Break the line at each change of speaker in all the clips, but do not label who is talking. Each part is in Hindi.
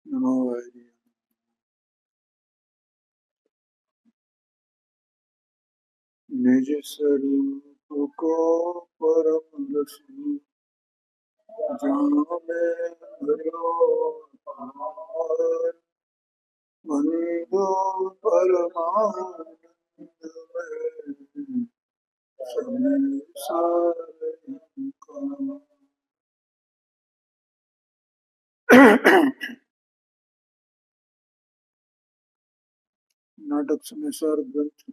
नमो वाहिनी। निज स्वरूप को परम दर्शी जाने भयो पार। वंदो परमानंद में संसार का। नाटक समाचार ग्रंथ,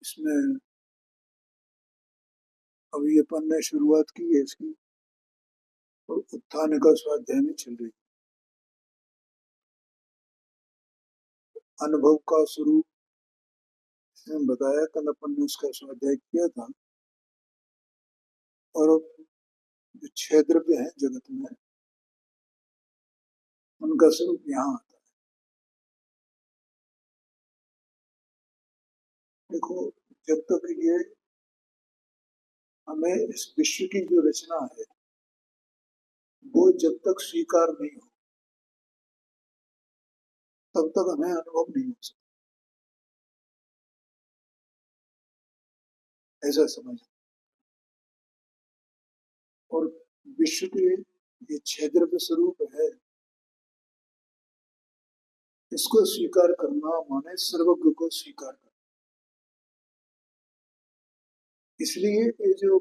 इसमें अभी अपन ने शुरुआत की है इसकी, और उत्थान का स्वाध्याय में चल रही। अनुभव का स्वरूप इसमें बताया, कल अपन ने उसका स्वाध्याय किया था। और जो 6 द्रव्य हैं जगत में, उनका स्वरूप यहाँ आता है। देखो, जब तक ये हमें इस विश्व की जो रचना है वो जब तक स्वीकार नहीं हो तब तक हमें अनुभव नहीं हो सकता, ऐसा समझ। और विश्व के ये 6 द्रव्य स्वरूप है, इसको स्वीकार करना माने सर्वज्ञ को स्वीकार करना। इसलिए ये जो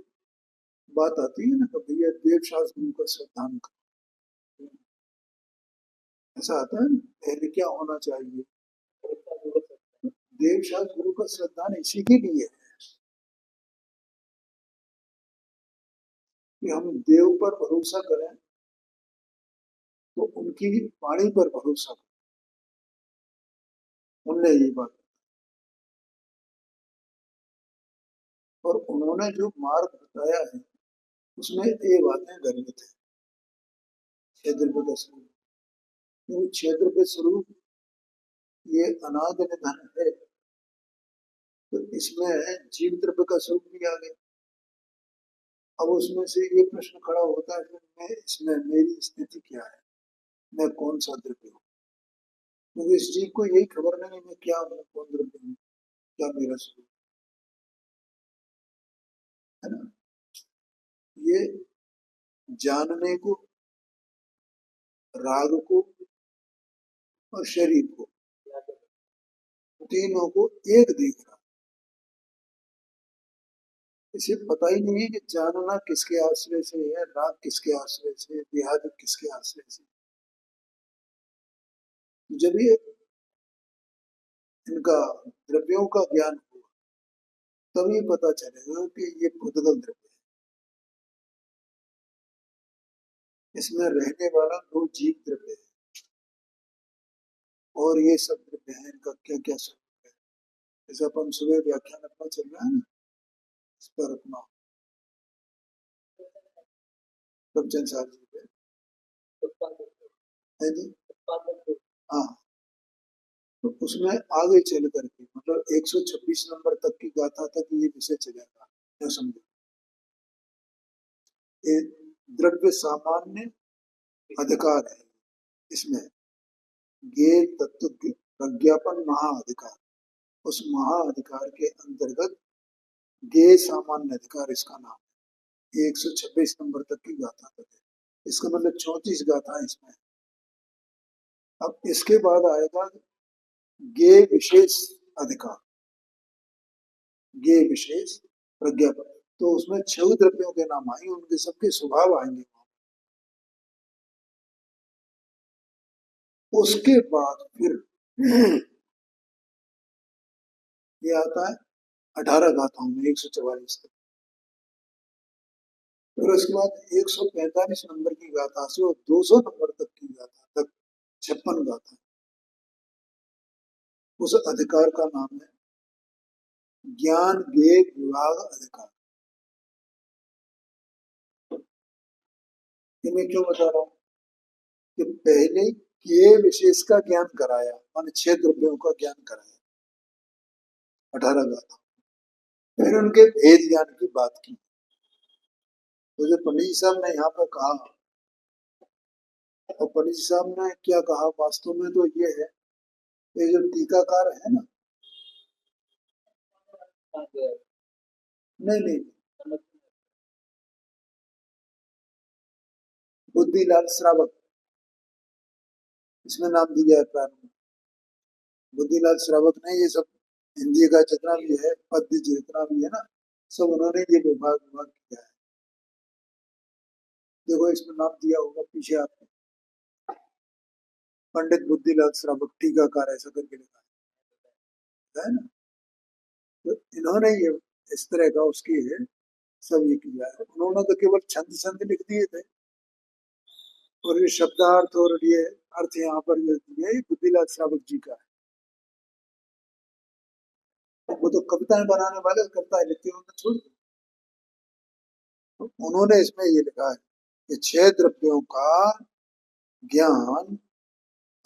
बात आती है ना कि भैया देव शास्त्र गुरु का श्रद्धान करो, ऐसा आता है ना, पहले क्या होना चाहिए? देव शास्त्र गुरु का श्रद्धान इसी के लिए है कि हम देव पर भरोसा करें, तो उनकी वाणी पर भरोसा करें। उनने ये बात, और उन्होंने जो मार्ग बताया है उसमें ये बातें गर्भित है। 6 द्रव्य का स्वरूप, क्योंकि 6 द्रव्य स्वरूप ये अनादि निधन है, तो इसमें जीव द्रव्य का स्वरूप भी आ गया। अब उसमें से ये प्रश्न खड़ा होता है कि मैं इसमें मेरी स्थिति क्या है, मैं कौन सा द्रव्य हूँ? क्योंकि इस जीव को यही खबर नहीं मैं क्या हूँ, कौन द्रव्य हूँ, क्या मेरा स्वरूप है ना। ये जानने को, राग को और शरीर को, तीनों को एक देख रहा। इसे पता ही नहीं है कि जानना किसके आश्रय से है, राग किसके आश्रय से, देहादि किसके आश्रय से। जब ये इनका द्रव्यों का ज्ञान हुआ तब ये पता चलेगा कि ये भूतगल द्रव्य है। इसमें रहने वाला 2 जीव द्रव्य है, और ये सब द्रव्य है, इनका क्या क्या स्वरूप है। जैसे अपन सुबह व्याख्यान अपना चल रहा है ना, इस पर अपना प्रवचन साहब जी पे है जी। हाँ, तो उसमें आगे चल करके मतलब 126 नंबर तक की गाथा तक ये विषय चलेगा। क्या समझे? ये द्रव्य सामान्य अधिकार है, इसमें ज्ञेय तत्व प्रज्ञापन महाअधिकार, उस महाअधिकार के अंतर्गत ज्ञेय सामान्य अधिकार इसका नाम है। 126 नंबर तक की गाथा तक है, इसका मतलब 34 गाथा इसमें। अब इसके बाद आएगा ज्ञेय विशेष अधिकार, ज्ञेय विशेष प्रज्ञापन, तो उसमें 6 द्रव्यों के नाम आएंगे, उनके सबके स्वभाव आएंगे। उसके बाद फिर ये आता है 18 गाथाओं में 144 तक। फिर उसके बाद 145 नंबर की गाथा से और 200 नंबर तक की गाथा तक 56 गाथा, उस अधिकार का नाम है ज्ञान ज्ञेय विभाग अधिकार। ये मैं क्यों बता रहा हूँ कि पहले ज्ञेय विशेष का ज्ञान कराया, मान 6 द्रव्यों का ज्ञान कराया 18 गाथा, फिर उनके भेद ज्ञान की बात की। तो जो पंडित साहब ने यहाँ पर कहा और पंडित जी साहब ने क्या कहा वास्तव में तो ये है, ये जो टीकाकार है ना, नहीं नहीं, बुद्धिलाल श्रावक, इसमें नाम दिया है प्रारंभ में। बुद्धिलाल श्रावक ने ये सब हिंदी का जितना भी है पद्य जितना भी है ना, सब उन्होंने ये विभाग विभाग किया है। देखो इसमें नाम दिया होगा पीछे आपने, पंडित बुद्धिलाल श्रावक टीकाकार ऐसा करके लिखा है ना। तो इन्होंने ये इस तरह का उसकी है सब ये किया है। उन्होंने तो केवल छंद छंद लिख दिए थे, और ये शब्दार्थ और ये अर्थ यहाँ पर ये दिए ये बुद्धिलाल श्रावक जी का है। वो तो कविताएं बनाने वाले कविताएं लिखते उन्होंने छोड़ दी। तो उन्होंने इसमें ये लिखा है कि छह द्रव्यों का ज्ञान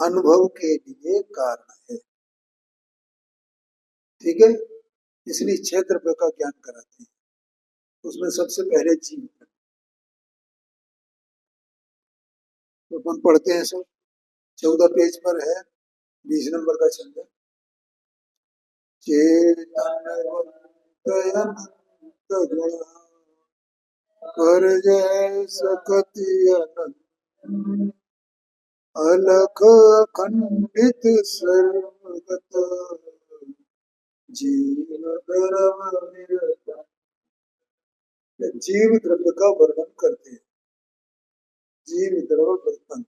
अनुभव के लिए कारण है। ठीक है, इसलिए छह द्रव्य का ज्ञान कराते हैं। उसमें सबसे पहले जीव, तो अपन पढ़ते हैं सब। 14 पेज पर है, 20 नंबर का छंद है। चेतन गुण कर जैस कति अनंत, अलख अखंडित सर्वगत, जीव द्रव निरत। जीव द्रव्य का वर्णन करते हैं, जीव द्रव वर्तन।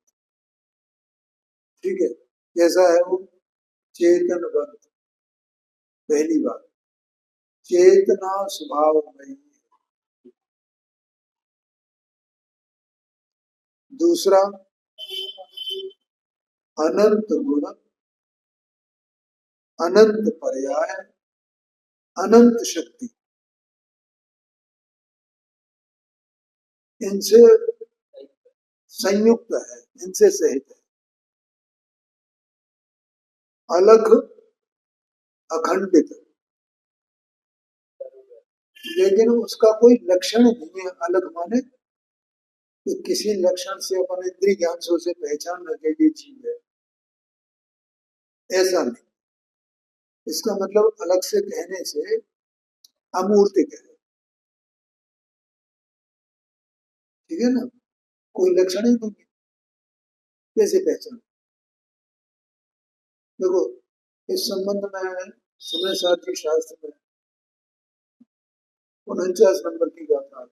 ठीक है, कैसा है वो? चेतन वर्त, पहली बात चेतना स्वभाव में। दूसरा अनंत गुण, अनंत पर्याय, अनंत शक्ति, इनसे संयुक्त है, इनसे सहित है। अलग अखंडित, लेकिन उसका कोई लक्षण नहीं है। अलग माने कि किसी लक्षण से अपन इंद्रिय ज्ञान से उसे पहचान न के ये चीज है, ऐसा नहीं। इसका मतलब अलग से कहने से अमूर्तिक है। ठीक है ना, कोई लक्षण ही नहीं है, कैसे पहचान? देखो इस संबंध में समय सारथी शास्त्र में 49 नंबर की गाथा है।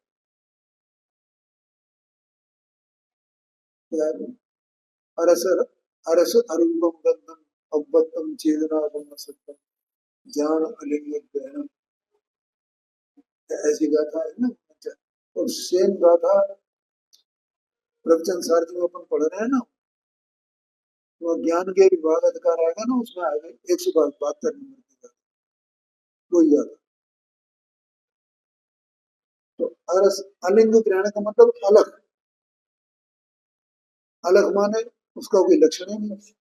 अरस अरस अरूपम गंधम अव्वत्तम चेतना सत्यम ज्ञान अलिंग ग्रहणम, ऐसी गाथा है ना। और सेम गाथा प्रवचन सारथी में अपन पढ़ रहे हैं ना, वो ज्ञान के विभाग अधिकार आएगा ना, उसमें आएगा 172 नंबर की गाथा, वही गाथा। तो अरस अलिंग ग्रहण का मतलब अलग, अलग माने उसका कोई लक्षण ही नहीं।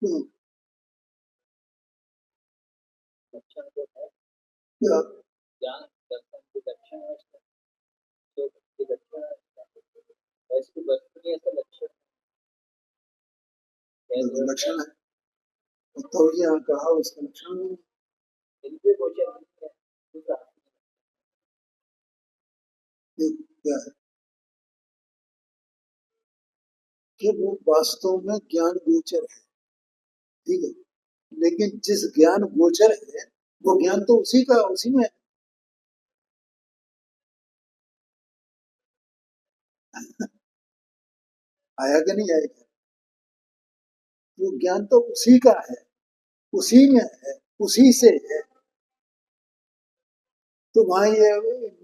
क्यों? क्या? लक्षण है तो यहाँ कहा उसका लक्षण नहीं। ये क्या है कि वो वास्तव में ज्ञान गोचर है। ठीक है, लेकिन जिस ज्ञान गोचर है वो ज्ञान तो उसी का उसी में है। आया कि नहीं आएगा? वो ज्ञान तो उसी का है, उसी में है, उसी से है। तो वहां ये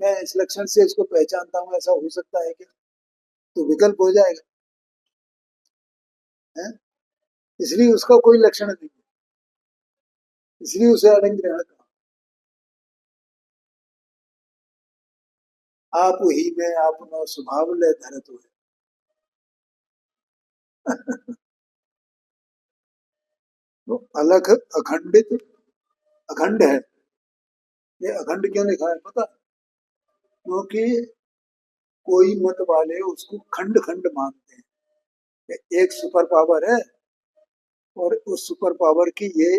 मैं इस लक्षण से इसको पहचानता हूँ, ऐसा हो सकता है क्या? तो विकल्प हो जाएगा है? इसलिए उसका कोई लक्षण नहीं है, इसलिए उसे अलिंग ग्रहण कहा। आप ही में आपनो स्वभाव ले धरत हुए। तो अलग अखंडित, अखंड है। ये अखंड क्यों लिखा है पता? क्योंकि कोई मत वाले उसको खंड खंड मानते हैं कि एक सुपर पावर है और उस सुपर पावर की ये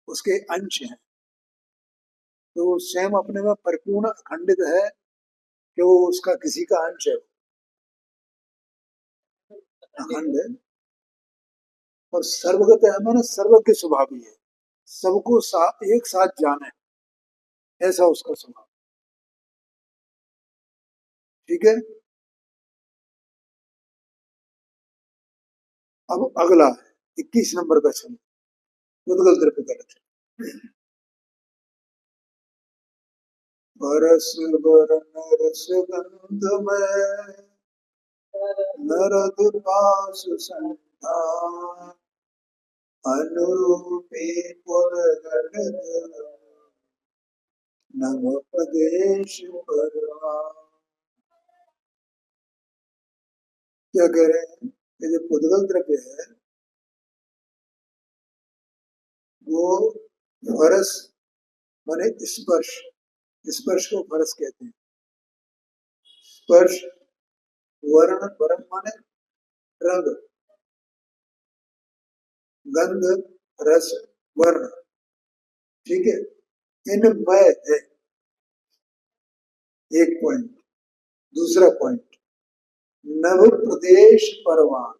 उसके अंश हैं, तो वो स्वयं अपने में परिपूर्ण अखंडित है कि वो उसका किसी का अंश है, अखंड है। और सर्वगत है मैंने सर्वज्ञ स्वभाव ही है, सबको एक साथ जाने, ऐसा उसका स्वभाव। ठीक है। अब अगला है 21 नंबर का छंद उद्गल द्रव्य का लक्षण। बरस बरन रस गंध में नरद पास संधान, अनुरूपी पुरगण नव प्रदेश परवान। क्या कह रहे हैं? ये जो उद्गल द्रव्य है वो फरस माने स्पर्श, स्पर्श को फरस कहते हैं। स्पर्श, वर्ण, वर्ण माने रंग, गंध, रस, वर्ण। ठीक है। इनमय है एक पॉइंट। दूसरा पॉइंट, नव प्रदेश परवान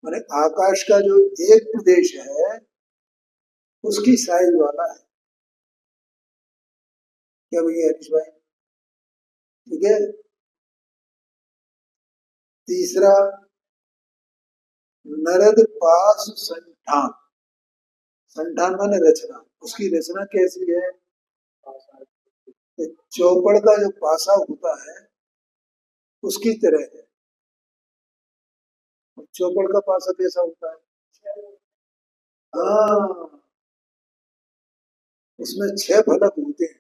माने आकाश का जो एक प्रदेश है उसकी साइज वाला है। क्या भैया हरीश भाई? ठीक है। तीसरा, नरद पास संठान, संठान माने रचना, उसकी रचना कैसी है? चौपड़ का जो पासा होता है उसकी तरह है। चौपड़ का पासा कैसा होता है? हाँ, उसमें 6 फलक होते हैं।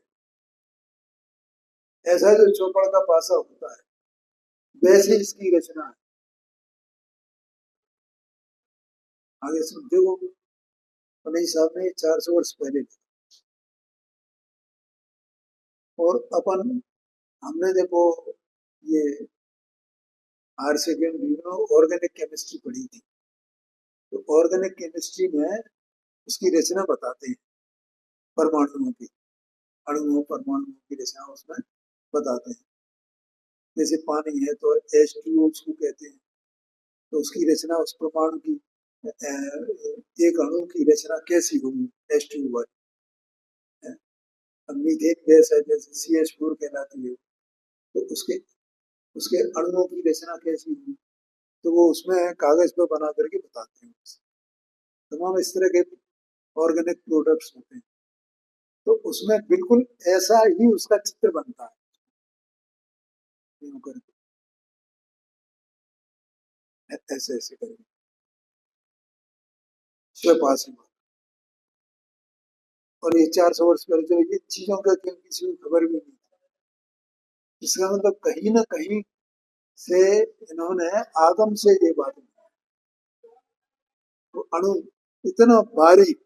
ऐसा जो चौपड़ का पासा होता है वैसे इसकी रचना है। आगे सुन देखो, उन्हीं साहब ने 400 वर्ष पहले लिखा। और अपन हमने देखो ये हायर सेकेंडरी में ऑर्गेनिक केमिस्ट्री पढ़ी थी, तो ऑर्गेनिक केमिस्ट्री में उसकी रचना बताते हैं, परमाणुओं की, अणुओं परमाणुओं की रचना उसमें बताते हैं। जैसे पानी है तो H2O उसको कहते हैं, तो उसकी रचना उस परमाणु की एक अणु की रचना कैसी होगी H2O वाली। अब मीथेन गैस है जैसे CH4 कहलाती है, तो उसके उसके अणुओं की रचना कैसी होगी, तो वो उसमें कागज पे बना करके बताते हैं। तमाम इस तरह के ऑर्गेनिक प्रोडक्ट्स होते हैं, तो उसमें बिल्कुल ऐसा ही उसका चित्र बनता है। यूं करके ऐसे ऐसे करके पास ही। और ये 400 वर्ष पहले जो ये चीजों का किसी को खबर भी नहीं था। इसका मतलब कहीं ना कहीं से इन्होंने आगम से ये बात तो अणु इतना बारीक,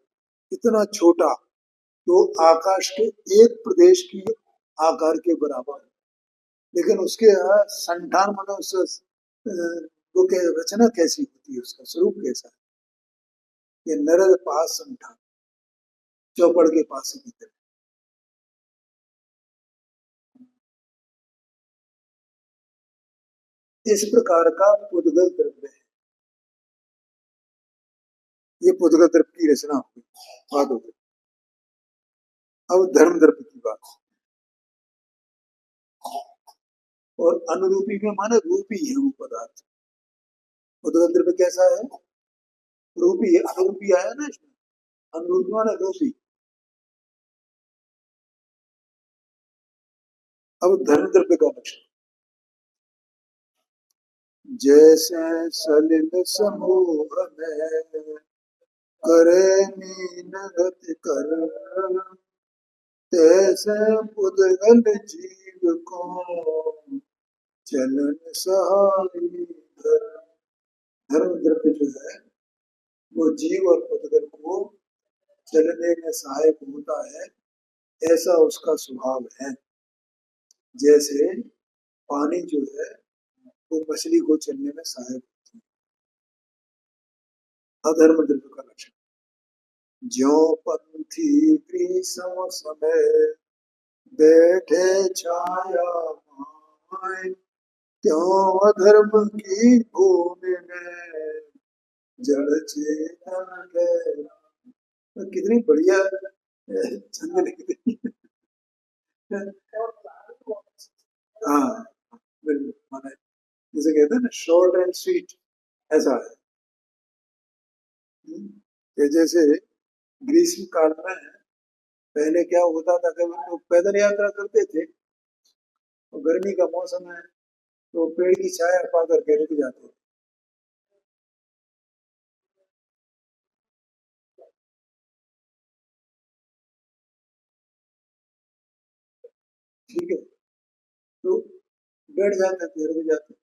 इतना छोटा, तो आकाश के एक प्रदेश की आकार के बराबर, लेकिन उसके संठान मतलब वो रचना कैसी होती है, उसका स्वरूप कैसा है? ये नरद पास संठान, चौपड़ के पास की तरह। इस प्रकार का पुद्गल द्रव्य है। ये पुद्गल द्रव्य की रचना हो गई, बात हो गई। अब धर्म द्रव्य की बात। और अनुरूपी में माने रूपी है वो पदार्थ। पुद्गल द्रव्य कैसा है? रूपी है। अनुरूपी आया ना इसमें, अनुरूपी माने रूपी। अब धर्म द्रव्य का लक्षण, जैसे सलिल समूह में करे मीन गति कर, तैसे पुद्गल जीव को चलन सहाई धर्म। धर्म द्रव्य जो है वो जीव और पुद्गल को चलने में सहायक होता है, ऐसा उसका स्वभाव है। जैसे पानी जो है वो मछली को चलने में सहायक होती है। अधर्म द्रव्य का लक्षण, ज्यों पंथी ग्रीष्म समय बैठे छाया माय, त्यों अधर्म की भूमि में जड़ चेतन गहरा। तो कितनी बढ़िया छंद लिख दी। हाँ बिल्कुल, माने जिसे कहते हैं ना शॉर्ट एंड स्वीट, ऐसा है। कि जैसे ग्रीष्म काल में पहले क्या होता था कि लोग पैदल यात्रा करते थे, और गर्मी का मौसम है तो पेड़ की छाया पा करके रुक जाते थे। ठीक है, तो बैठ जाते थे, रुक जाते।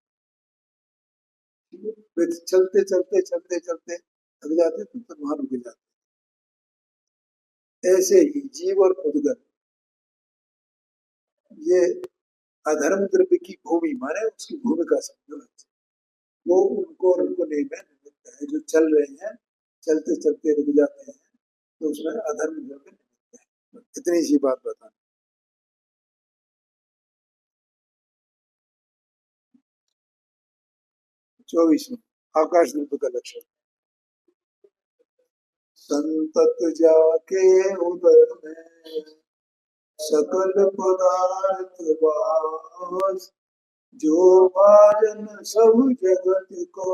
ठीक है, फिर चलते चलते चलते चलते थक जाते थे तो वहां रुक जाते। ऐसे ही जीव और उद्गत, ये अधर्म द्रव्य की भूमि माने उसकी भूमिका समझो, वो उनको रुकने में निमित्त है। जो चल रहे हैं, चलते चलते रुक जाते हैं, तो उसमें अधर्म द्रव्य निमित्त है। इतनी सी बात बता। 24वां, आकाश द्रव्य का लक्षण, संतत जाके उदर में सकल पदार्थ वास, जो भाजन सब जगत को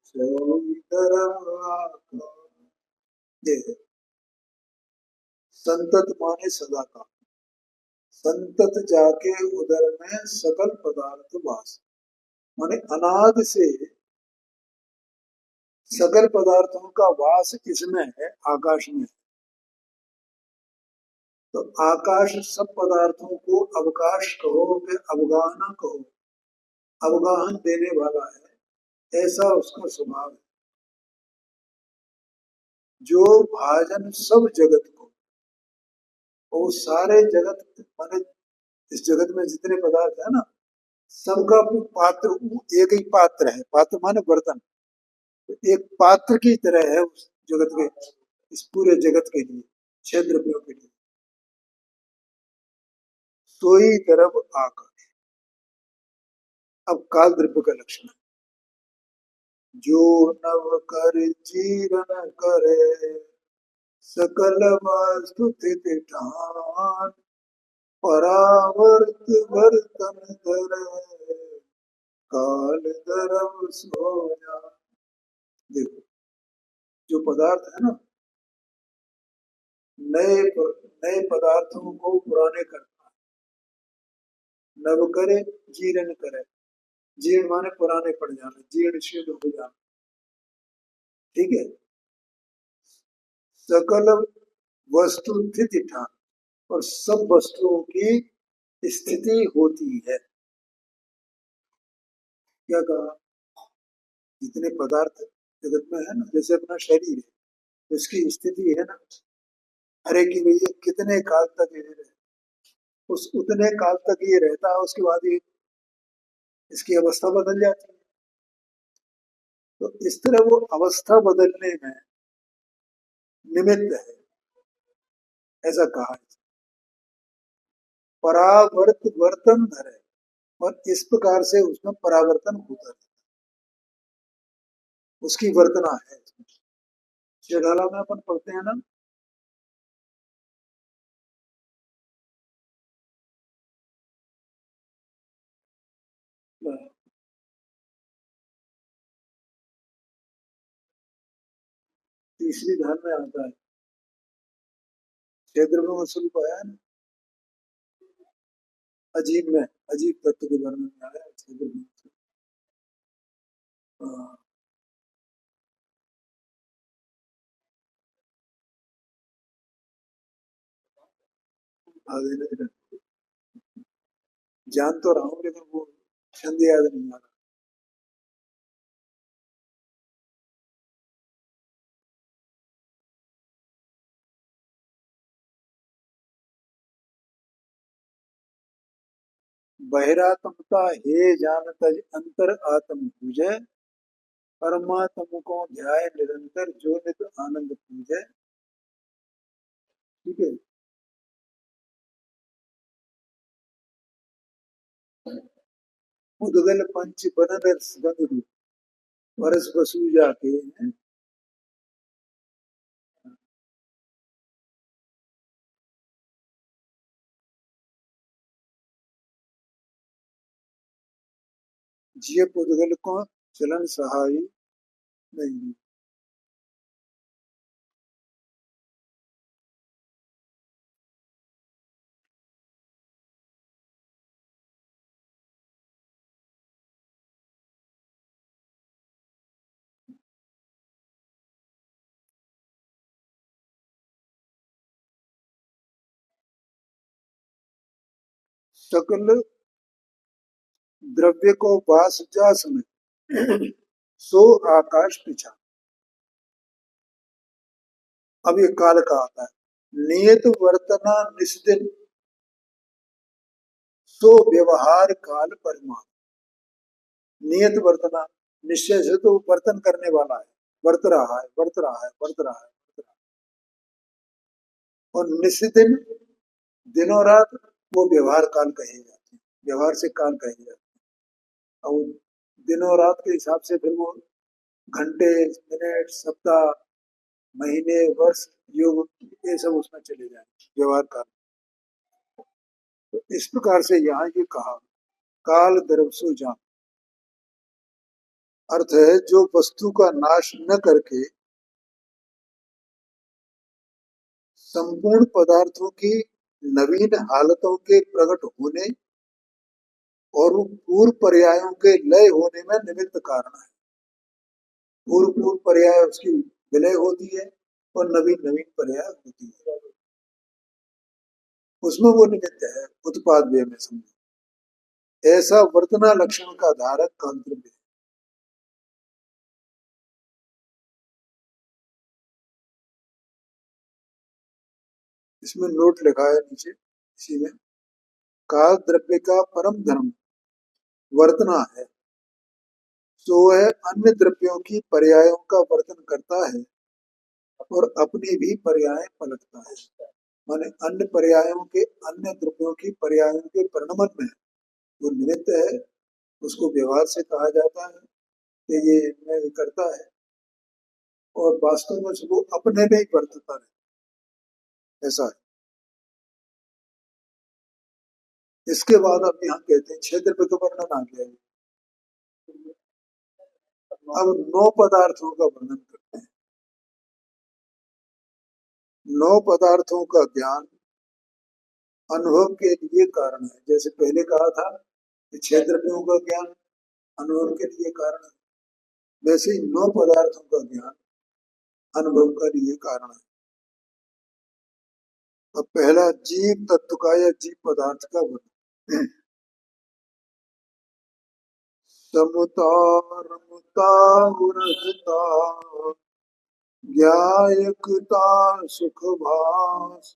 सोई धर्म आकाश। देख, संतत माने सदा का, संतत जाके उदर में सकल पदार्थ वास, माने अनाद से सकल पदार्थों का वास किसमें है? आकाश में। तो आकाश सब पदार्थों को अवकाश कहो कि अवगाहना कहो, अवगाहन देने वाला है, ऐसा उसका स्वभाव है। जो भाजन सब जगत को, वो सारे जगत माने इस जगत में जितने पदार्थ है ना, सबका पात्र, एक ही पात्र है। पात्र माने बर्तन, तो एक पात्र की तरह है उस जगत के, इस पूरे जगत के लिए, छह द्रव्यों के लिए। सोई तरफ आकाश। अब काल द्रव्य का लक्षण है, जो नव कर जीरन करे सकल वस्तु स्थिति ठान, परावर्त वर्तन धरे काल धर्म सोया। देखो, जो पदार्थ है ना, नए पदार्थों को पुराने करता है। नव करे, जीर्ण करे, जीर्ण माने पुराने पड़ जाना, जीर्ण शीर्ण हो जाना। ठीक है, सकल वस्तु स्थिति ठान, और सब वस्तुओं की स्थिति होती है। क्या कहा? जितने पदार्थ जगत में है ना, जैसे अपना शरीर है, उसकी स्थिति है ना, अरे कि भाई ये कितने काल तक ये रहे, उस उतने काल तक ये रहता है, उसके बाद ये इसकी अवस्था बदल जाती है। तो इस तरह वो अवस्था बदलने में निमित्त है, ऐसा कहा है। परावर्त वर्तन धरे, और इस प्रकार से उसमें परावर्तन होता है, उसकी वर्तना है। शेढ़ाला में अपन पढ़ते हैं ना, तीसरी धार में आता है, क्षेत्र में स्वरूप आया है ना, अजीब में, अजीब तत्व के वर्णन में आया है क्षेत्र में। हाँ, आगे नहीं, जान तो रहा हूँ लेकिन वो छंद याद नहीं आ रहा। बहिरात्मता हे जान तज अंतर आत्म पूजय, परमात्म को ध्याय निरंतर जो नित आनंद पूजय। ठीक है। उदगल पंच बनर सुगंध रूप, वरस बसु जाके हैं। जिय पुद्गल को चलन सहाय नहीं। सकल द्रव्य को वास जास में, सो आकाश पिछा। अब ये काल का आता है। नियत वर्तना निस्दिन, सो व्यवहार काल परिमाण। नियत वर्तना, निश्चय से तो वर्तन करने वाला है, वर्त रहा है, वर्त रहा है, वर्त रहा है, वर्त रहा है। और निस्दिन, दिनों रात, वो व्यवहार काल कहे जाते हैं, व्यवहार से काल कहे जाते हैं। और दिनों रात के हिसाब से फिर वो घंटे, मिनट, सप्ताह, महीने, वर्ष, युग, ये सब उसमें चले जाएंगे व्यवहार काल। तो इस प्रकार से यहाँ ये कहा, काल द्रवसो जान, अर्थ है जो वस्तु का नाश न करके संपूर्ण पदार्थों की नवीन हालतों के प्रकट होने और पूर्व पर्यायों के लय होने में निमित्त कारण है। पूर्व पूर्व पर्याय उसकी विलय होती है और नवीन नवीन पर्याय होती है, उसमें वो निमित्त है। उत्पाद व्यय में समझो, ऐसा वर्तना लक्षण का धारक काल द्रव्य है। इसमें नोट लिखा है नीचे इसी में, काल द्रव्य का परम धर्म वर्तना है, सो है अन्य द्रव्यों की पर्यायों का वर्तन करता है और अपनी भी पर्याय पलटता है। माने अन्य पर्यायों के, अन्य द्रव्यों की पर्यायों के परिणमन में वो निमित्त है, उसको व्यवहार से कहा जाता है कि ये मैं ये करता है, और वास्तव में वो अपने में ही वर्तता है, ऐसा है। इसके बाद अब यहाँ कहते हैं छह द्रव्य का वर्णन आ गया है। अब नौ पदार्थों का वर्णन करते हैं। नौ पदार्थों का ज्ञान अनुभव के लिए कारण है। जैसे पहले कहा था कि छह द्रव्यों का ज्ञान अनुभव के लिए कारण है, वैसे ही नौ पदार्थों का ज्ञान अनुभव के लिए कारण है। अब पहला जीव तत्व का या जीव पदार्थ का वर्णन। समता रमता उरजता ज्ञायकता सुख भास,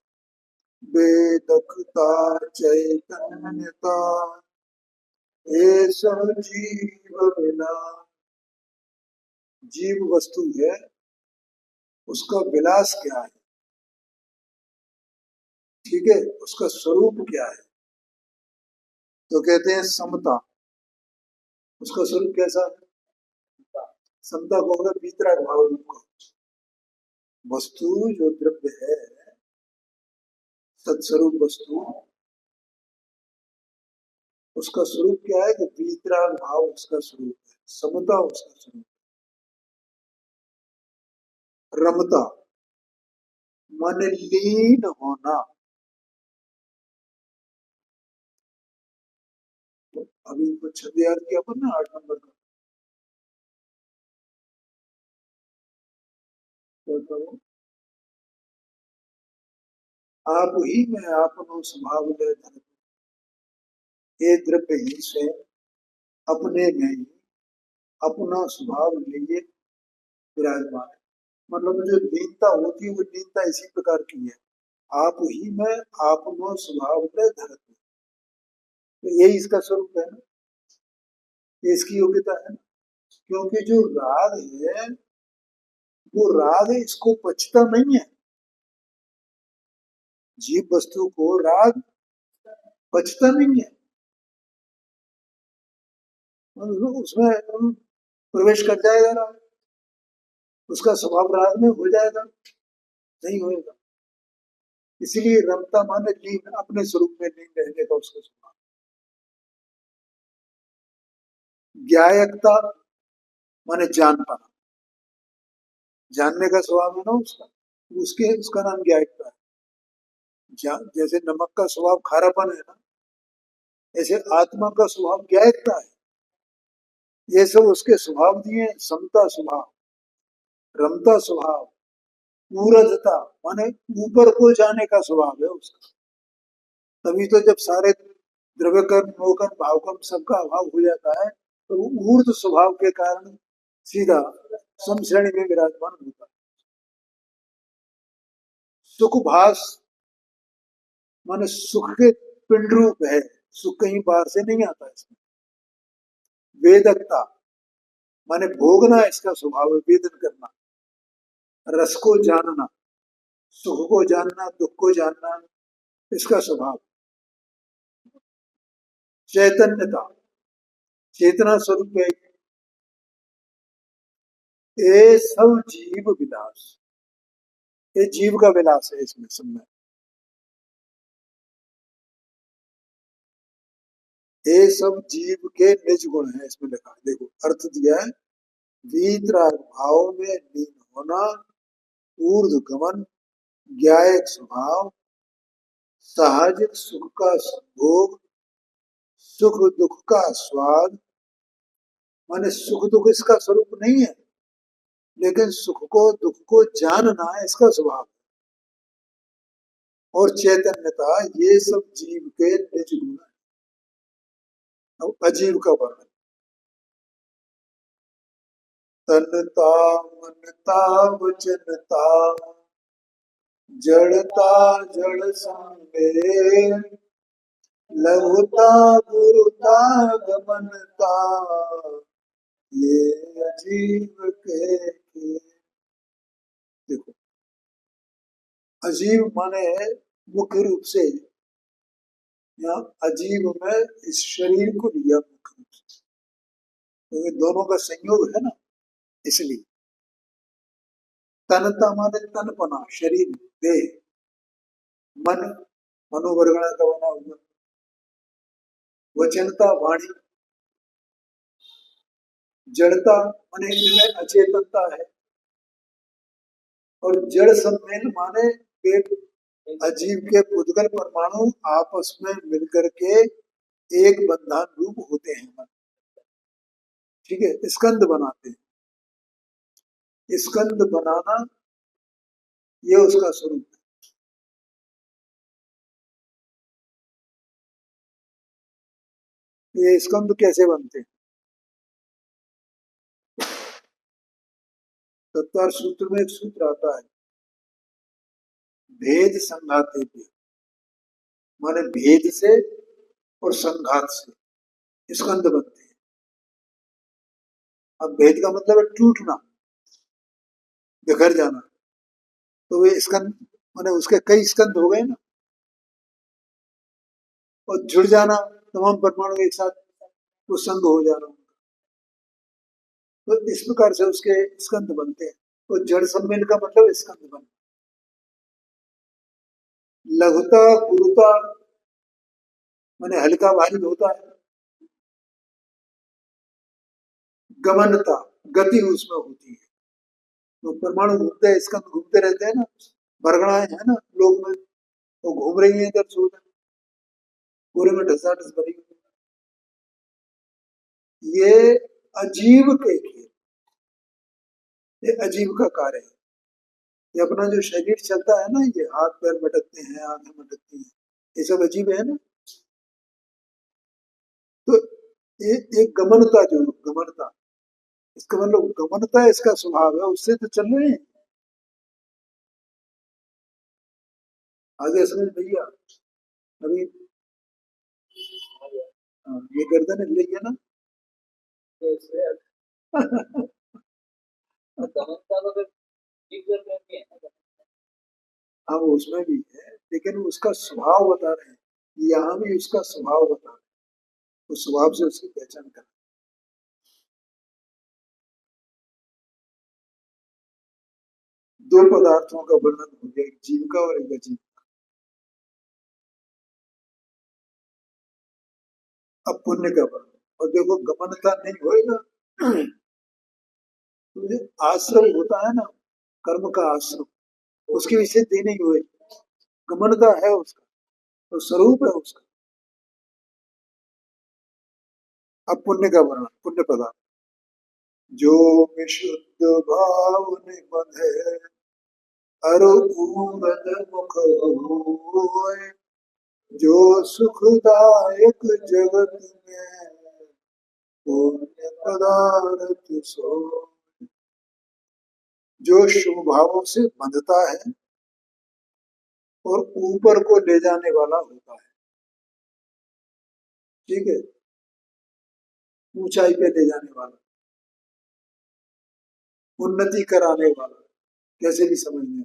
वेदकता चैतन्यता, ये सब जीव बिना। जीव वस्तु है, उसका विलास क्या है, ठीक है, उसका स्वरूप क्या है, तो कहते हैं समता। उसका स्वरूप कैसा है? समता को होगा भीतरा भाव रूप का। वस्तु जो द्रव्य है, सत्स्वरूप वस्तु, उसका स्वरूप क्या है कि भीतरा भाव उसका स्वरूप है, समता उसका स्वरूप है। रमता मन लीन होना। तो अभी कुछ छंद याद किया अपन ना 8 नंबर का, तो करो, आप ही में आपनो स्वभाव ले धर्म, ये द्रव्य ही स्वयं अपने में ही अपना स्वभाव लिए विराजमान है। मतलब जो लीनता होती है वो लीनता इसी प्रकार की है, आप ही में आपनो स्वभाव ले धर्म। तो यही इसका स्वरूप है ना, ये इसकी योग्यता है ना। क्योंकि जो राग है वो राग इसको पचता नहीं है, जीव वस्तु को राग पचता नहीं है, उसमें प्रवेश कर जाएगा राग, उसका स्वभाव राग में हो जाएगा, नहीं होएगा। इसलिए रमता माने लीन, अपने स्वरूप में लीन रहने का उसका स्वभाव। ज्ञायकता माने जान पाना, जानने का स्वभाव है ना उसका, उसका नाम ज्ञायकता है। जैसे नमक का स्वभाव खारापन है ना, ऐसे आत्मा का स्वभाव ज्ञायकता है। ये सब उसके स्वभाव दिए, समता स्वभाव, रमता स्वभाव, ऊर्ध्वता माने ऊपर को जाने का स्वभाव है उसका। तभी तो जब सारे द्रव्य कर्म नोकर्म भाव कर्म सबका अभाव हो जाता है तो वो ऊर्ध स्वभाव के कारण सीधा समश्रेणी में विराजमान होता है। सुख भास माने सुख के पिंड रूप है, सुख कहीं बाहर से नहीं आता इसमें। वेदकता माने भोगना इसका स्वभाव है, वेदन करना, रस को जानना, सुख को जानना, दुख को जानना, इसका स्वभाव। चैतन्यता चेतना स्वरूप है। ये सब जीव विलास, ये जीव का विलास है इसमें सब में। ये सब जीव के निज गुण है, इसमें लिखा है, देखो अर्थ दिया है। वीतराग भाव में लीन होना, ऊर्ध्व गमन, ज्ञायक स्वभाव, साहजिक सुख का संभोग, सुख दुख का स्वाद, माने सुख दुख इसका स्वरूप नहीं है, लेकिन सुख को दुख को जानना इसका स्वभाव। और चैतन्यता, ये सब जीव के निज गुण है। अब अजीव का वर्णन, तनता मनता वचनता, जड़ता जड़ संवेद, लघुता गुरुता गमनता, ये अजीव के। देखो अजीव माने मुख्य रूप से, यहाँ अजीव में इस शरीर को लिया मुख्य रूप से, क्योंकि तो दोनों का संयोग है ना, इसलिए। तनता माने तनपना, शरीर देह, मन मनोवर्गणा का बना हुआ, वचनता वाणी, जड़ता माने इनमें अचेतनता है, और जड़ सम्मेल माने पेट अजीव के पुद्गल परमाणु आपस में मिलकर के एक बंधन रूप होते हैं। ठीक है, स्कंद बनाते हैं, स्कंद बनाना ये उसका स्वरूप है। ये स्कंद कैसे बनते हैं? तत्वार सूत्र में एक सूत्र आता है, भेद संघाते भी, माने भेद से और संघात से स्कंद बनते हैं। अब भेद का मतलब है टूटना, बिखर जाना, तो वे स्कंद माने उसके कई स्कंद हो गए ना। और जुड़ जाना, तमाम परमाणु एक साथ वो संग हो जाना, तो इस प्रकार से उसके स्कंद बनते हैं। तो जड़ सम्मेल का मतलब स्कंद बनना। लघुता गुरुता माने हल्का भारी होता है, गमनता गति उसमें होती है, तो परमाणु घूमते हैं, स्कंद घूमते रहते हैं ना, भरगणाएं है ना लोग में, तो घूम रही है इधर से उधर, पूरे में ढसाढस भरी हुई। ये अजीव के खेल, ये अजीव का कार्य है। ये अपना जो शरीर चलता है ना, ये हाथ पैर मटकते हैं, आंखें मटकती हैं, ये सब अजीब है ना। तो ये एक गमनता, जो गमनता, इसका मतलब गमनता इसका स्वभाव है, उससे तो चल रहे हैं। आगे समझ भैया, अभी हाँ, ये गर्दन हिल रही है ना। हाँ वो उसमें भी है, लेकिन उसका स्वभाव बता रहे हैं, यहाँ भी उसका स्वभाव बता रहे हैं, उस स्वभाव से उसकी पहचान कर। दो पदार्थों का वर्णन हो गया, एक जीव का और एक अजीव। अब पुण्य का वर्णन, और देखो गमनता नहीं होएगा। तो ये आश्रम होता है ना, कर्म का आश्रम, उसके विषय देने ही हुए, गमनता है उसका, तो स्वरूप है उसका। अब पुण्य का वर्णन, पुण्य पदार्थ, जो विशुद्ध भाव निबंध है, अरु पूरन मुख होय, जो सुखदायक जगत में पुण्य पदार्थ सो। जो शुभ भावों से बंधता है और ऊपर को ले जाने वाला होता है, ठीक है, ऊंचाई पे ले जाने वाला, उन्नति कराने वाला, कैसे भी समझने,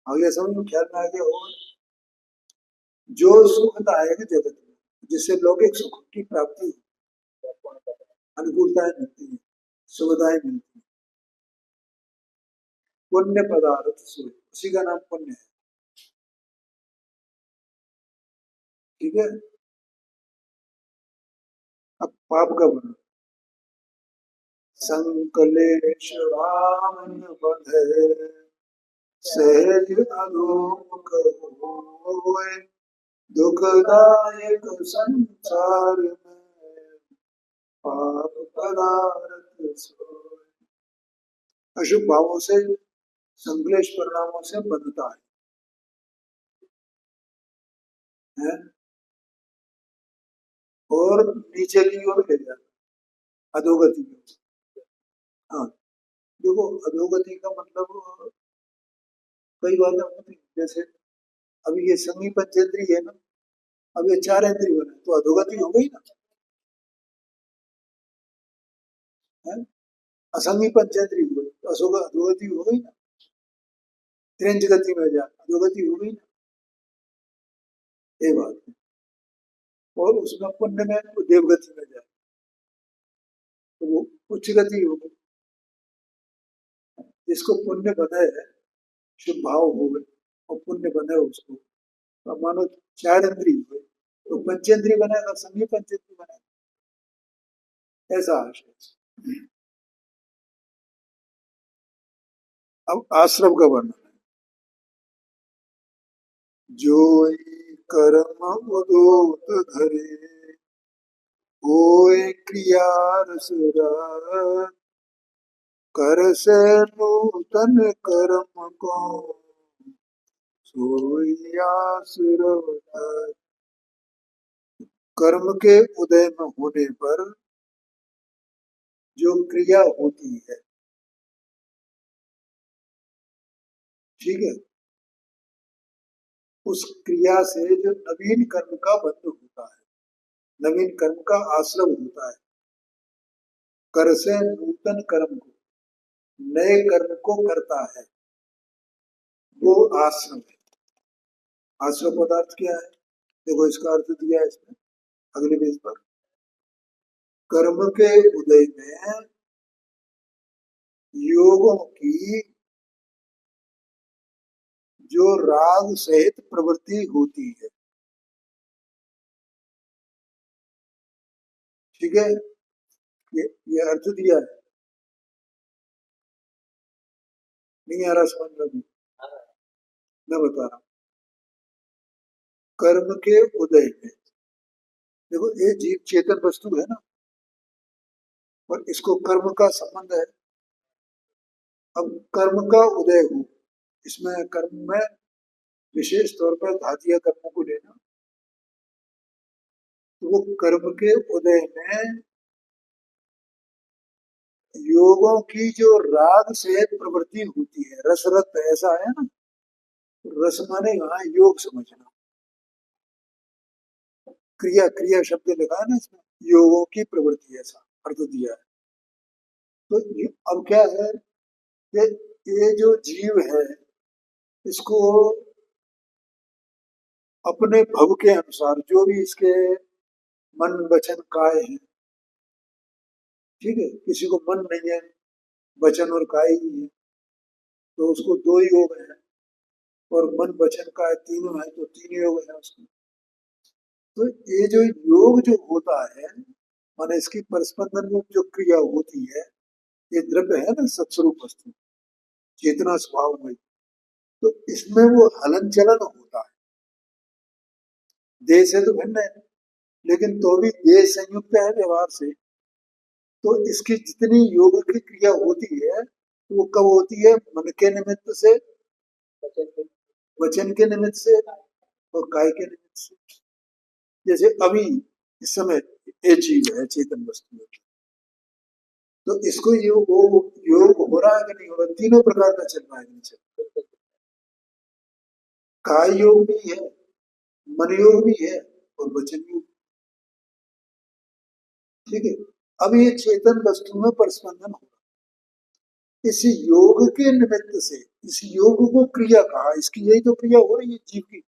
आगे समझ में ख्याल में आ गया होगा। जो सुखदायक जगत में, जिससे लौकिक सुख की प्राप्ति, अनुकूलताएं मिलती है, सुविधाएं मिलती है, पुण्य पदार्थ सूर्य, उसी का नाम पुण्य है, ठीक है। अब पाप का वर्णन, संकलेश वामन बंधे, सहज अधोमुख होय, दुखदायक संसार में पाप पदार्थ सोय। अशुभ भावों से, संकलेश परिणामों से बंधता है और नीचे की ओर ले जाता, अधोगति की ओर। हाँ, देखो अधोगति का मतलब कई बातें होती हैं, जैसे अभी ये संगी पंचेंद्री है ना, अब ये चार इंद्रिय बने तो अधोगति हो गई ना, है, असंगी पंचेंद्री हो गई तो अधोगति हो गई ना, त्रिंज गति में जा अधोगति हो गई ना, ये बात है। और उसमें पुण्य में वो देवगति में जाए तो वो उच्च गति हो गई। जिसको पुण्य बने है, शुभ भाव हो गए और पुण्य बने उसको, तो मानो चार इंद्रिय हुए तो पंचेंद्रिय बनेगा, संगी पंचेंद्रिय बनेगा, ऐसा आशय। अब आश्रम का वर्णन है, जो कर्म उदोत धरे, होए क्रिया रस रत, कर से नूतन कर्म को, सोई आश्रव धर। कर्म के उदय में होने पर जो क्रिया होती है, ठीक है, उस क्रिया से जो नवीन कर्म का बंध होता है, नवीन कर्म का आश्रम होता है, कर से नूतन कर्म को, नए कर्म को करता है, वो आश्रम है। आश्रम पदार्थ क्या है, देखो इसका अर्थ दिया है इसमें अगले पेज पर, कर्म के उदय में योगों की जो राग सहित प्रवृत्ति होती है, ठीक है, ये अर्थ दिया है, नहीं आ रहा समझ में भी, मैं बता रहा हूँ। कर्म के उदय में, देखो ये जीव चेतन वस्तु है ना, और इसको कर्म का संबंध है। अब कर्म का उदय हो, इसमें कर्म में विशेष तौर पर घातीय कर्मों को लेना, तो वो कर्म के उदय में योगों की जो राग से प्रवृत्ति होती है, रसरत ऐसा है ना, रस माने यहाँ योग समझना, क्रिया क्रिया शब्द लिखा है ना इसमें, योगों की प्रवृत्ति, ऐसा अर्थ दिया है। तो अब क्या है कि ये जो जीव है इसको अपने भव के अनुसार जो भी इसके मन वचन काय है, ठीक है, किसी को मन नहीं है, वचन और काय ही है, तो उसको दो ही योग है, और मन वचन काय तीनों है तो तीन योग है उसको। तो ये जो योग जो होता है, माने इसकी परस्पंदन रूप जो क्रिया होती है, ये द्रव्य है ना सत्स्वरूप वस्तु, चेतना स्वभाव में, तो इसमें वो हलन चलन होता है। देह से तो भिन्न है, लेकिन तो भी देह संयुक्त है व्यवहार से। तो इसकी जितनी योग की क्रिया होती है तो वो कब होती है? मन के निमित्त से, वचन के निमित्त से, और काय के निमित्त से। जैसे अभी इस समय ये जीव है, चेतन वस्तु है, तो इसको योग हो रहा है कि नहीं हो रहा? तीनों प्रकार का चल रहा है नीचे। काय योग भी है, मन योग भी है, और वचन योग। ठीक है। अब ये चेतन वस्तु में परस्पंदन हो रहा है, इस योग के निमित्त से, इस योग को क्रिया कहा, इसकी यही तो क्रिया हो रही है जीव की,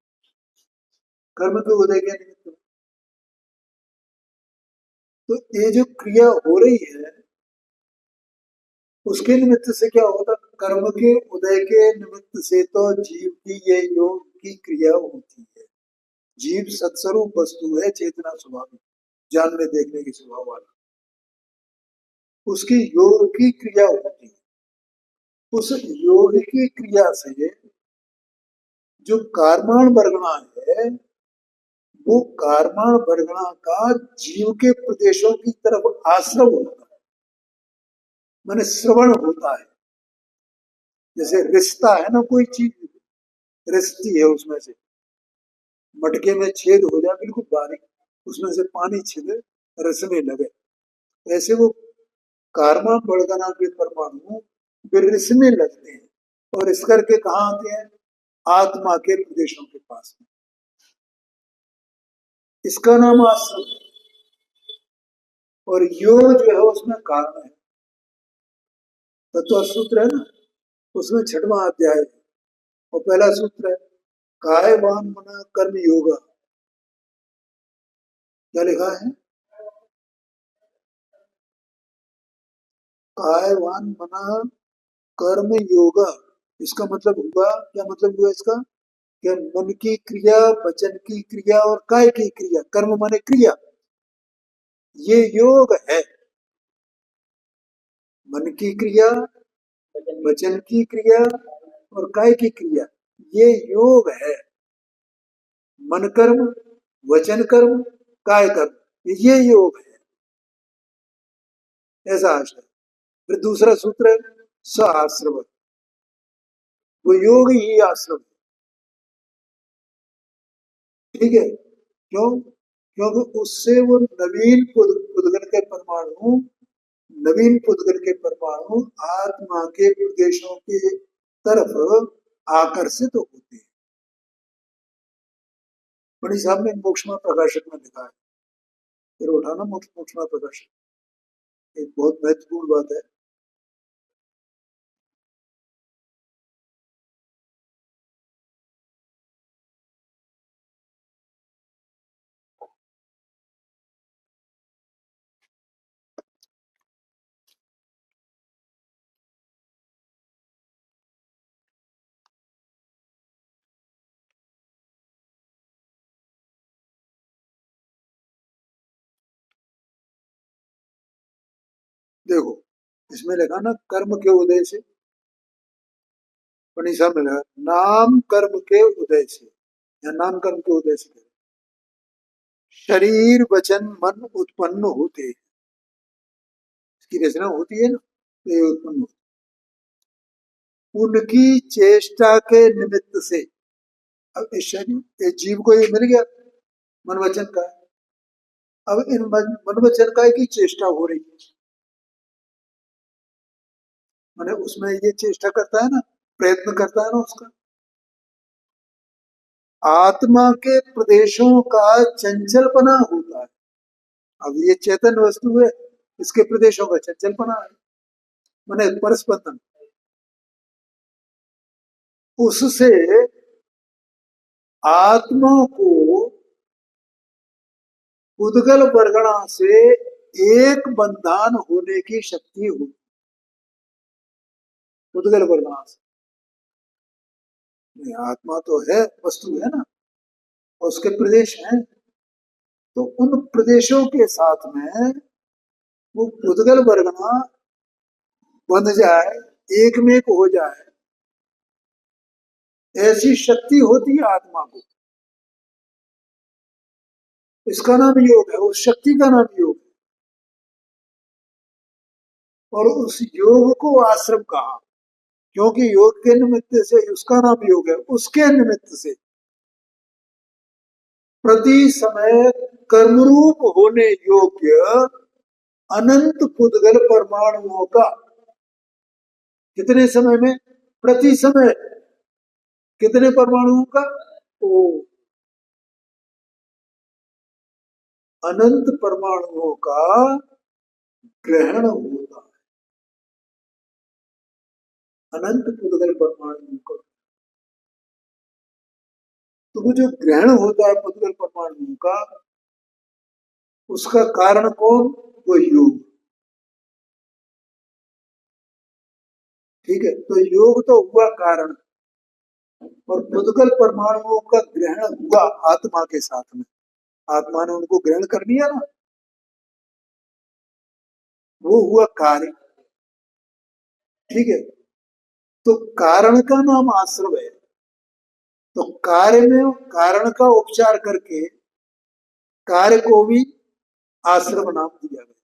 कर्म के उदय के निमित्त। तो ये जो क्रिया हो रही है उसके निमित्त से क्या होता? कर्म के उदय के निमित्त से तो जीव की ये योग की क्रिया होती है। जीव सत्स्वरूप वस्तु है, चेतना स्वभाव, जानने देखने की स्वभाव वाला, उसकी योग की क्रिया होती है। उस योग की क्रिया से जो कार्माण वर्गणा है, वो कार्माण वर्गणा का जीव के प्रदेशों की तरफ आश्रव होता है, माने श्रवण होता है। जैसे रिश्ता है ना, कोई चीज रिश्ती है, उसमें से मटके में छेद हो जाए बिल्कुल बारीक, उसमें से पानी छिले, रिसने लगे, ऐसे वो कार्बन वर्गना के परमाणु फिर रिसने लगते हैं, और इस करके कहाँ आते हैं? आत्मा के प्रदेशों के पास में। इसका नाम आश्रम। और योग जो है उसमें कारण है, तत्व सूत्र है ना, उसमें छठवां अध्याय है, और पहला सूत्र है कायवान मना कर्म योगा। क्या लिखा है? कायवान मना कर्म योगा। इसका मतलब हुआ क्या? मतलब हुआ इसका कि मन की क्रिया, वचन की क्रिया और काय की क्रिया, कर्म माने क्रिया, ये योग है। मन की क्रिया, वचन की क्रिया और काय की क्रिया, ये योग है। मन कर्म, वचन कर्म, काय कर्म, ये योग है, ऐसा आशय। फिर दूसरा सूत्र है स आश्रव, वो योग ही आश्रम। ठीक है। क्यों? क्योंकि उससे वो पुद्गल के परमाणु, नवीन पुद्गल के परमाणु आत्मा के प्रदेशों के तरफ आकर्षित होते हैं। मणि साहब ने मोक्षमा प्रकाशक में लिखा है, फिर उठाना मोक्षमा प्रकाशक, एक बहुत महत्वपूर्ण बात है। देखो इसमें लिखा ना कर्म के उदय से, मणि साहब ने लिखा नाम कर्म के उदय से, या नाम कर्म के उदय से शरीर वचन मन उत्पन्न होते, इसकी रचना होती है ना, तो ये उत्पन्न होते उनकी चेष्टा के निमित्त से। अब इस शरीर, इस जीव को ये मिल गया मन वचन का, अब इन मन वचन का की चेष्टा हो रही है, मैंने उसमें ये चेष्टा करता है ना, प्रयत्न करता है ना उसका। आत्मा के प्रदेशों का चंचलपना होता है। अब ये चेतन वस्तु है, इसके प्रदेशों का चंचलपना है, माने परस्पंदन। उससे आत्मा को उद्गल वर्गणा से एक बंधन होने की शक्ति हो। उद्गल वर्गणा से आत्मा तो है, वस्तु है ना, और उसके प्रदेश हैं, तो उन प्रदेशों के साथ में वो उद्गल वर्गणा बंध जाए, एक में एक हो जाए, ऐसी शक्ति होती है आत्मा को। इसका नाम योग है, उस शक्ति का नाम योग है। और उस योग को आश्रम कहा, क्योंकि योग के निमित्त से उसका नाम योग है। उसके निमित्त से प्रति समय कर्मरूप होने योग्य अनंत पुद्गल परमाणुओं का, कितने समय में? प्रति समय कितने परमाणुओं का? ओ, अनंत परमाणुओं का ग्रहण होता है। अनंत पुद्गल परमाणुओं का, तो वो जो ग्रहण होता है पुद्गल परमाणुओं का, उसका कारण कौन? वो योग। ठीक है, तो योग तो हुआ कारण, और पुद्गल परमाणुओं का ग्रहण हुआ आत्मा के साथ में। आत्मा ने उनको ग्रहण कर लिया ना, वो हुआ कार्य। ठीक है, तो कारण का नाम आश्रम है। तो कार्य में कारण का उपचार करके कार्य को भी आश्रम नाम दिया गया।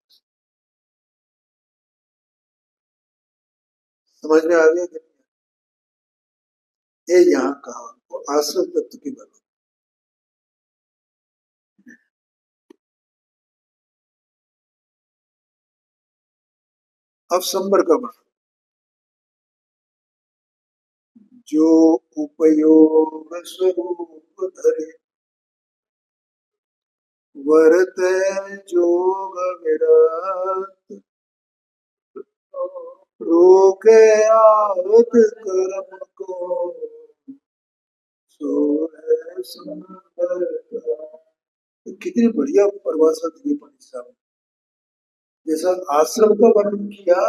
समझ में आ गया? ये यहाँ कहा, तो आश्रम तत्व की बात। अब संबर का बना, जो उपयोग स्वरूप धरे, वर्त जोग विरत, रोके आवत कर्म को, सो है संबर का। कितनी बढ़िया परिभाषा दी पंडित साहब ने। जैसा आश्रम का वर्णन किया,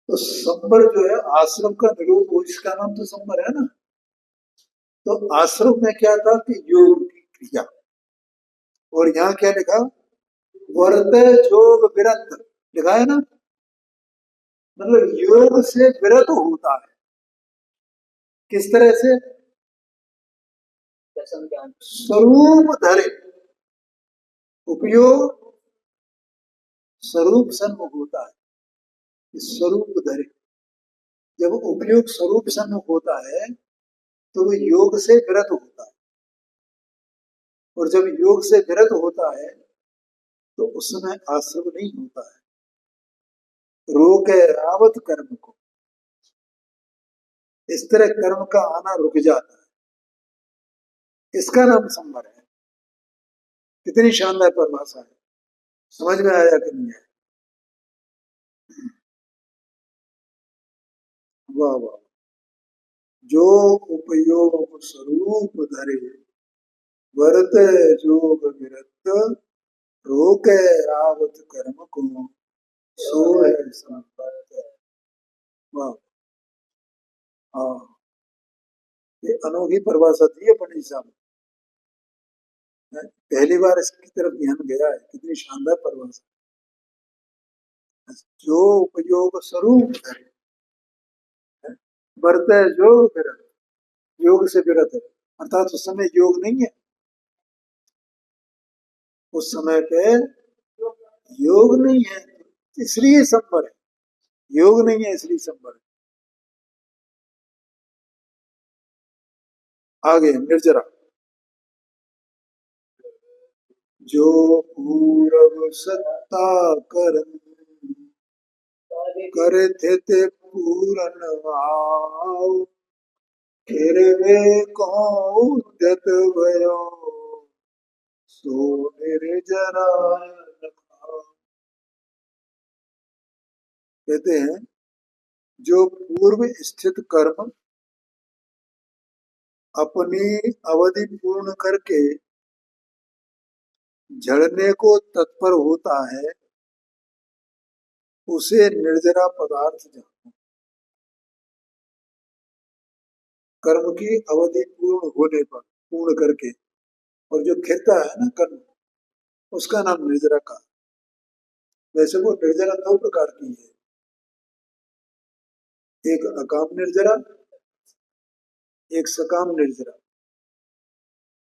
तो संबर जो है आश्रम का निरोध, वो इसका नाम तो संबर है ना। तो आश्रम में क्या था कि योग की क्रिया, और यहाँ क्या लिखा? वर्त जोग विरत लिखा है ना, मतलब योग से विरत होता है। किस तरह से? स्वरूप धरे, उपयोग स्वरूप सन्मुख होता है। स्वरूप धरे, जब उपयोग स्वरूप सन्मुख होता है तो वो योग से विरत होता है, और जब योग से विरत होता है तो उसमें आश्रम नहीं होता है। रोके रावत कर्म को, इस तरह कर्म का आना रुक जाता है। इसका नाम संवर है। कितनी शानदार परिभाषा है, समझ में आया कि नहीं है? वाह वाह। जो उपयोग स्वरूप धरे, वर्त जोग विरत, रोके रावत कर्म को, सो है संपत्त। वाह। हाँ, ये अनोखी परिभाषा दी है पंडित साहब ने। पहली बार इसकी तरफ ध्यान गया है, कितनी शानदार परिभाषा। जो उपयोग स्वरूप धरे, वर्त जो विरत, योग से विरत है, अर्थात उस समय योग नहीं है, उस समय पे योग नहीं है, इसलिए संबर है। योग नहीं है इसलिए संबर है। आगे निर्जरा, जो पूरब सत्ता करम, करे थे पूरन भाव, खेरवे कौन उद्यत भयो सो निर्जराय नखाओ। कहते हैं जो पूर्व स्थित कर्म अपनी अवधि पूर्ण करके झड़ने को तत्पर होता है उसे निर्जरा पदार्थ जानो। कर्म की अवधि पूर्ण होने पर, पूर्ण करके, और जो खिलता है ना कर्म, उसका नाम निर्जरा का। वैसे वो निर्जरा दो प्रकार की है, एक अकाम निर्जरा, एक सकाम निर्जरा।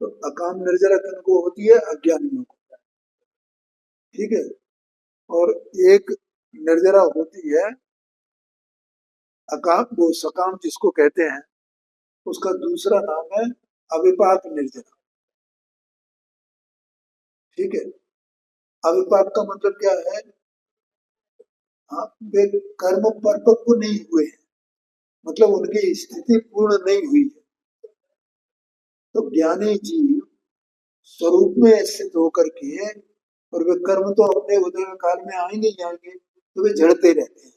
तो अकाम निर्जरा किनको होती है? अज्ञानियों को। ठीक है। और एक निर्जरा होती है अकाम, वो सकाम जिसको कहते हैं, उसका दूसरा नाम है अविपाक निर्जरा। ठीक है। अविपाक का मतलब क्या है? हाँ, वे कर्म परिपक्व नहीं हुए हैं, मतलब उनकी स्थिति पूर्ण नहीं हुई है। तो ज्ञानी जीव स्वरूप में स्थित होकर के, और वे कर्म तो अपने उदय काल में आ ही नहीं आएंगे, तो वे झड़ते रहते हैं।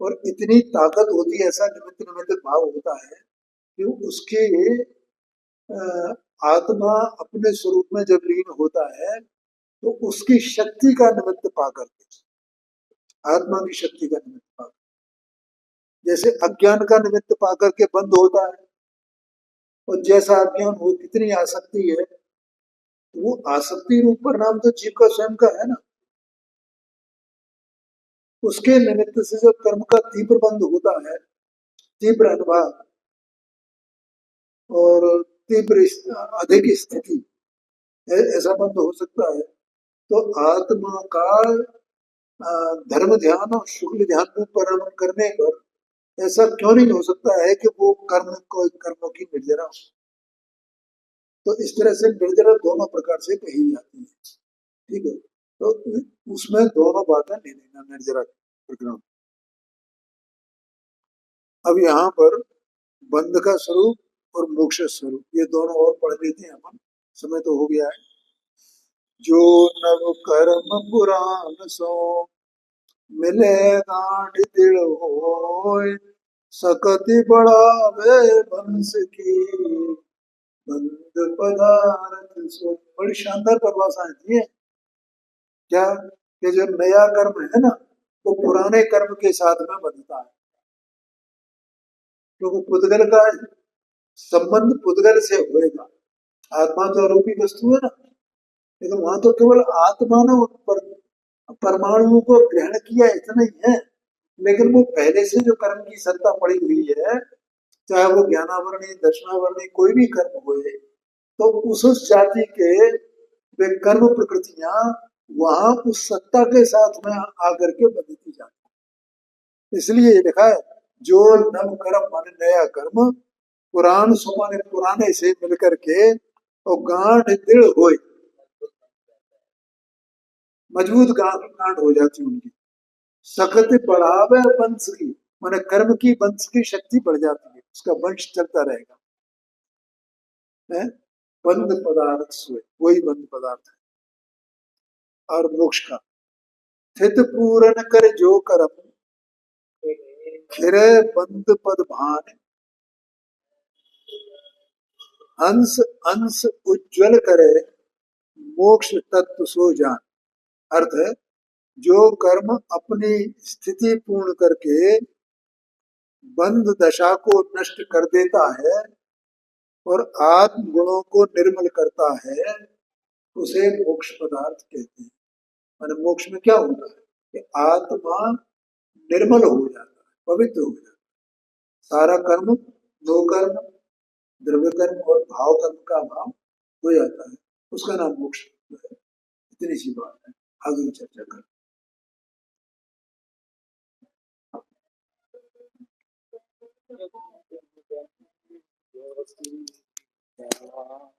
और इतनी ताकत होती है, ऐसा निमित्त निमित्त भाव होता है कि उसके अ, आत्मा अपने स्वरूप में जब लीन होता है तो उसकी शक्ति का निमित्त पा करके, आत्मा की शक्ति का निमित्त पा, जैसे अज्ञान का निमित्त पा करके बंद होता है। और जैसा अज्ञान हो, कितनी आसक्ति है, तो वो आसक्ति रूप परिणाम तो जीव का स्वयं का है ना। उसके निमित्त से जब कर्म का तीव्र बंद होता है, तीव्र अनुभव और तीव्र अधिक स्थिति, ऐसा बंद हो सकता है। तो आत्मा का धर्म ध्यान और शुक्ल ध्यान में परिणमन करने पर ऐसा क्यों नहीं हो सकता है कि वो कर्म को, कर्मों की निर्जरा हो। तो इस तरह से निर्जरा दोनों प्रकार से कही जाती है। ठीक है। तो उसमें दोनों बातें ले लेना निर्जरा प्रकरण। अब यहाँ पर बंध का स्वरूप और मोक्ष स्वरूप, ये दोनों और पढ़ लेते हैं अपन, समय तो हो गया है। जो नव कर्म पुराण सो मिले गांठ दिल होय सकति बढ़ावे बंस की बंद पदार्थ सो। बड़ी शानदार परिभाषा है। क्या? कि जो नया कर्म है ना, वो पुराने कर्म के साथ में बंधता है, क्योंकि पुद्गल का संबंध पुद्गल से होएगा। आत्मा तो आरोपी वस्तु है ना, लेकिन वहां तो केवल आत्मा ने परमाणुओं को ग्रहण किया, इतना ही है। लेकिन वो पहले से जो कर्म की सत्ता पड़ी हुई है, चाहे वो ज्ञानावरणी दर्शनावरणी कोई भी कर्म हुए, तो उस जाति के वे कर्म प्रकृतियां वहां उस सत्ता के साथ में आकर के बदलती जाती। इसलिए ये लिखा है जो नव कर्म माने नया कर्म, पुराण सुमाने पुराने से मिलकर के और गांठ दृढ़ होए, मजबूत गांठ हो जाती उनकी। सखत बढ़ावे वंश की, माने कर्म की वंश की शक्ति बढ़ जाती है, उसका वंश चलता रहेगा। है बंद पदार्थ सोए, वही बंद पदार्थ है। और मोक्ष का स्थित पूरन कर जो कर्म खिरे बंद पद भान अंश अंश उज्जवल करे मोक्ष तत्व सो जान। अर्थ है जो कर्म अपनी स्थिति पूर्ण करके बंध दशा को नष्ट कर देता है और आत्म गुणों को निर्मल करता है, उसे मोक्ष पदार्थ कहते हैं। माने मोक्ष में क्या होता है कि आत्मा निर्मल हो जाता है, पवित्र हो जाता है। सारा कर्म, दो कर्म, द्रव्य कर्म और भाव कर्म का अभाव हो जाता है, उसका नाम मोक्ष है। इतनी सी बात है, आगे चर्चा कर।